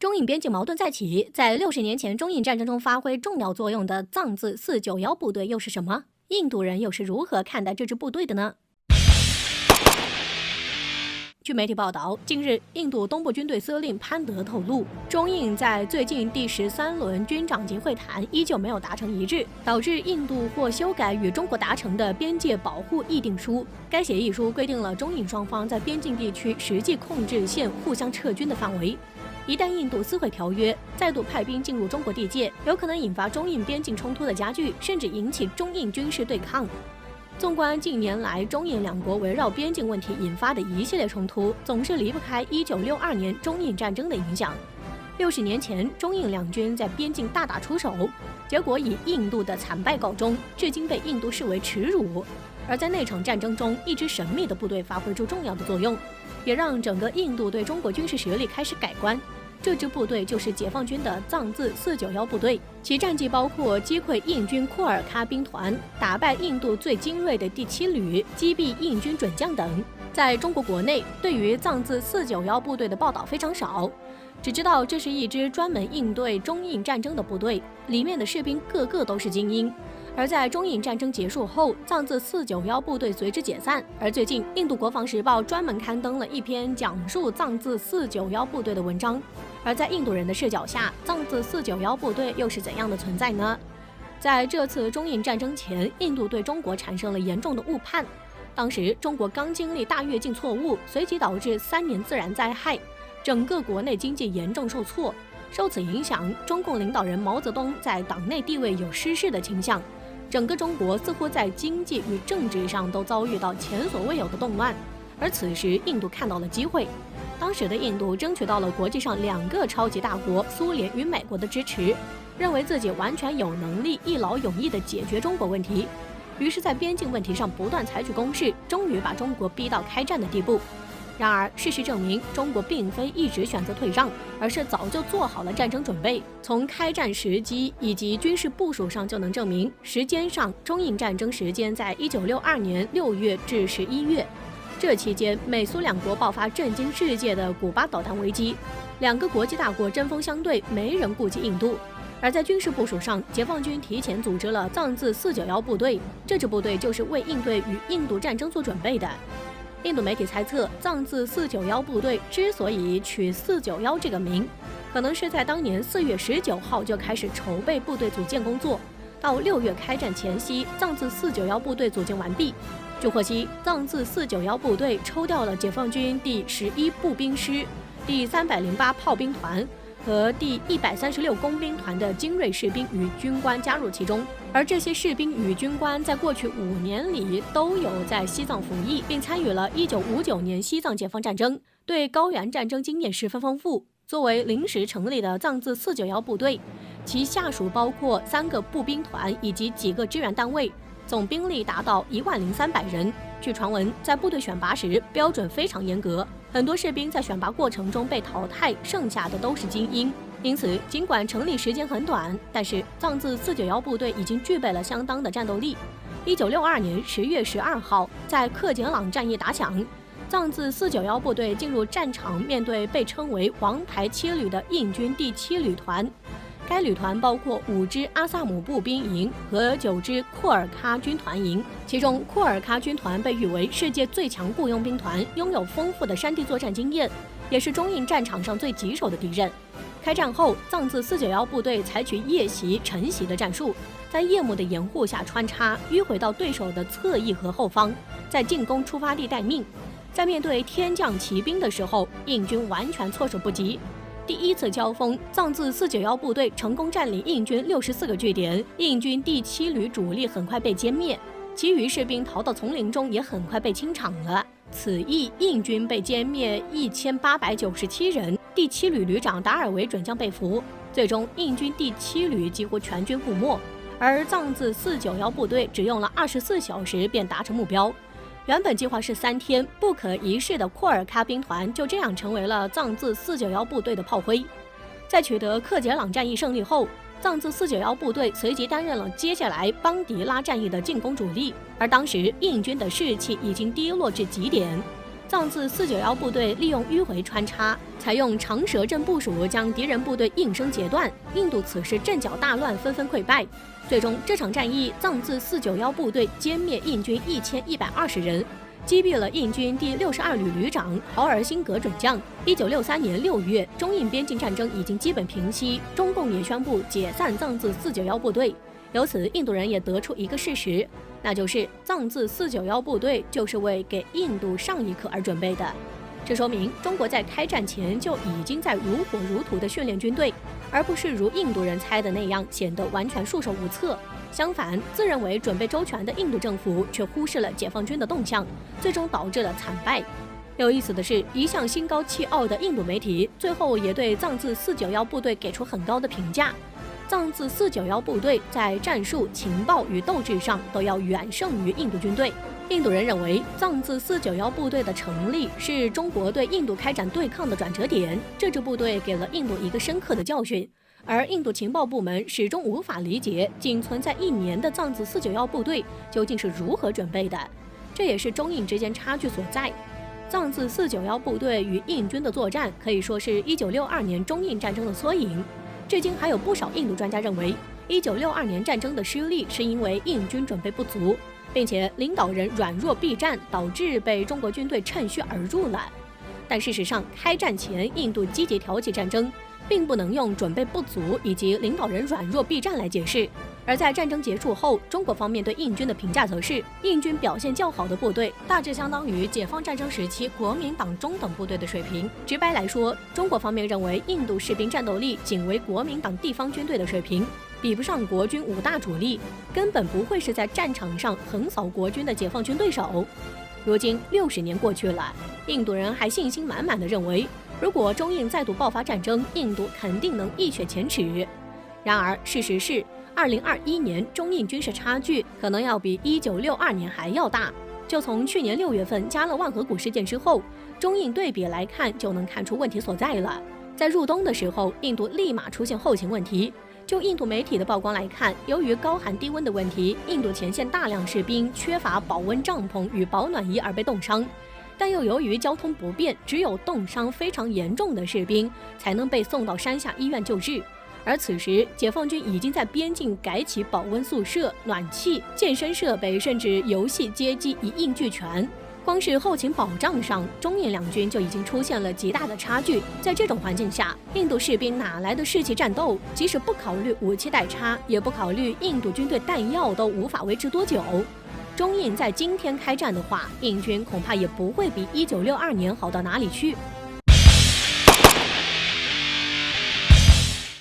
中印边境矛盾再起，在60年前中印战争中发挥重要作用的藏自491部队又是什么？印度人又是如何看待这支部队的呢？据媒体报道，近日，印度东部军队司令潘德透露，中印在最近第13轮军长级会谈依旧没有达成一致，导致印度或修改与中国达成的边界保护议定书。该协议书规定了中印双方在边境地区实际控制线互相撤军的范围。一旦印度撕毁条约，再度派兵进入中国地界，有可能引发中印边境冲突的加剧，甚至引起中印军事对抗。纵观近年来中印两国围绕边境问题引发的一系列冲突，总是离不开1962年中印战争的影响。60年前，中印两军在边境大打出手，结果以印度的惨败告终，至今被印度视为耻辱。而在那场战争中，一支神秘的部队发挥出重要的作用，也让整个印度对中国军事实力开始改观。这支部队就是解放军的藏自491部队，其战绩包括击溃印军库尔喀兵团、打败印度最精锐的第7旅、击毙印军准将等。在中国国内，对于藏自491部队的报道非常少，只知道这是一支专门应对中印战争的部队，里面的士兵个个都是精英。而在中印战争结束后，藏自491部队随之解散。而最近，印度国防时报专门刊登了一篇讲述藏自491部队的文章。而在印度人的视角下，藏自491部队又是怎样的存在呢？在这次中印战争前，印度对中国产生了严重的误判。当时中国刚经历大跃进错误，随即导致3年自然灾害，整个国内经济严重受挫。受此影响，中共领导人毛泽东在党内地位有失势的倾向。整个中国似乎在经济与政治上都遭遇到前所未有的动乱，而此时印度看到了机会。当时的印度争取到了国际上2个超级大国苏联与美国的支持，认为自己完全有能力一劳永逸地解决中国问题，于是在边境问题上不断采取攻势，终于把中国逼到开战的地步。然而，事实证明，中国并非一直选择退让，而是早就做好了战争准备。从开战时机以及军事部署上就能证明，时间上，中印战争时间在1962年6月至11月。这期间，美苏两国爆发震惊世界的古巴导弹危机，2个国际大国针锋相对，没人顾及印度。而在军事部署上，解放军提前组织了藏自491部队，这支部队就是为应对与印度战争做准备的。印度媒体猜测，藏自491部队之所以取491这个名，可能是在当年4月19号就开始筹备部队组建工作，到6月开战前夕，藏自491部队组建完毕。据获悉，藏自491部队抽调了解放军第11步兵师、第308炮兵团和第136工兵团的精锐士兵与军官加入其中，而这些士兵与军官在过去5年里都有在西藏服役，并参与了1959年西藏解放战争，对高原战争经验十分丰富。作为临时成立的藏自491部队，其下属包括3个步兵团以及几个支援单位，总兵力达到10300人。据传闻，在部队选拔时标准非常严格，很多士兵在选拔过程中被淘汰，剩下的都是精英。因此，尽管成立时间很短，但是藏自491部队已经具备了相当的战斗力。1962年10月12号，在克杰朗战役打响，藏自491部队进入战场，面对被称为王牌7旅的印军第7旅团。该旅团包括5支阿萨姆步兵营和9支库尔喀军团营，其中库尔喀军团被誉为世界最强雇佣兵团，拥有丰富的山地作战经验，也是中印战场上最棘手的敌人。开战后，藏自491部队采取夜袭、晨袭的战术，在夜幕的掩护下穿插，迂回到对手的侧翼和后方，在进攻出发地待命。在面对天降骑兵的时候，印军完全措手不及。第一次交锋，藏自491部队成功占领印军64个据点，印军第7旅主力很快被歼灭，其余士兵逃到丛林中也很快被清场了。此役，印军被歼灭1897人，第7旅旅长达尔维准将被俘，最终印军第7旅几乎全军覆没，而藏自491部队只用了24小时便达成目标。原本计划是3天，不可一世的库尔喀兵团就这样成为了藏自491部队的炮灰。在取得克杰朗战役胜利后，藏自491部队随即担任了接下来邦迪拉战役的进攻主力，而当时印军的士气已经低落至极点。藏自491部队利用迂回穿插，采用长蛇阵部署，将敌人部队应声截断。印度此时阵脚大乱，纷纷溃败。最终，这场战役，藏自491部队歼灭印军1120人，击毙了印军第62旅旅长豪尔辛格准将。1963年6月，中印边境战争已经基本平息，中共也宣布解散藏自491部队。由此，印度人也得出一个事实，那就是藏自491部队就是为给印度上一课而准备的。这说明中国在开战前就已经在如火如荼地训练军队，而不是如印度人猜的那样显得完全束手无策。相反，自认为准备周全的印度政府却忽视了解放军的动向，最终导致了惨败。有意思的是，一向心高气傲的印度媒体最后也对藏自491部队给出很高的评价。藏自491部队在战术、情报与斗志上都要远胜于印度军队。印度人认为，藏自491部队的成立是中国对印度开展对抗的转折点，这支部队给了印度一个深刻的教训。而印度情报部门始终无法理解，仅存在1年的藏自491部队究竟是如何准备的，这也是中印之间差距所在。藏自491部队与印军的作战可以说是1962年中印战争的缩影。至今还有不少印度专家认为，1962年战争的失利是因为印军准备不足，并且领导人软弱避战，导致被中国军队趁虚而入了。但事实上，开战前印度积极挑起战争，并不能用准备不足以及领导人软弱避战来解释。而在战争结束后，中国方面对印军的评价则是，印军表现较好的部队大致相当于解放战争时期国民党中等部队的水平。直白来说，中国方面认为印度士兵战斗力仅为国民党地方军队的水平，比不上国军5大主力，根本不会是在战场上横扫国军的解放军对手。如今60年过去了，印度人还信心满满地认为，如果中印再度爆发战争，印度肯定能一雪前耻。然而事实是，2021年中印军事差距可能要比1962年还要大。就从去年6月份加勒万河谷事件之后，中印对比来看就能看出问题所在了。在入冬的时候，印度立马出现后勤问题。就印度媒体的曝光来看，由于高寒低温的问题，印度前线大量士兵缺乏保温帐篷与保暖衣而被冻伤。但又由于交通不便，只有冻伤非常严重的士兵才能被送到山下医院救治。而此时，解放军已经在边境改起保温宿舍、暖气、健身设备，甚至游戏街机一应俱全。光是后勤保障上，中印两军就已经出现了极大的差距。在这种环境下，印度士兵哪来的士气战斗？即使不考虑武器代差，也不考虑印度军队弹药都无法维持多久。中印在今天开战的话，印军恐怕也不会比1962年好到哪里去。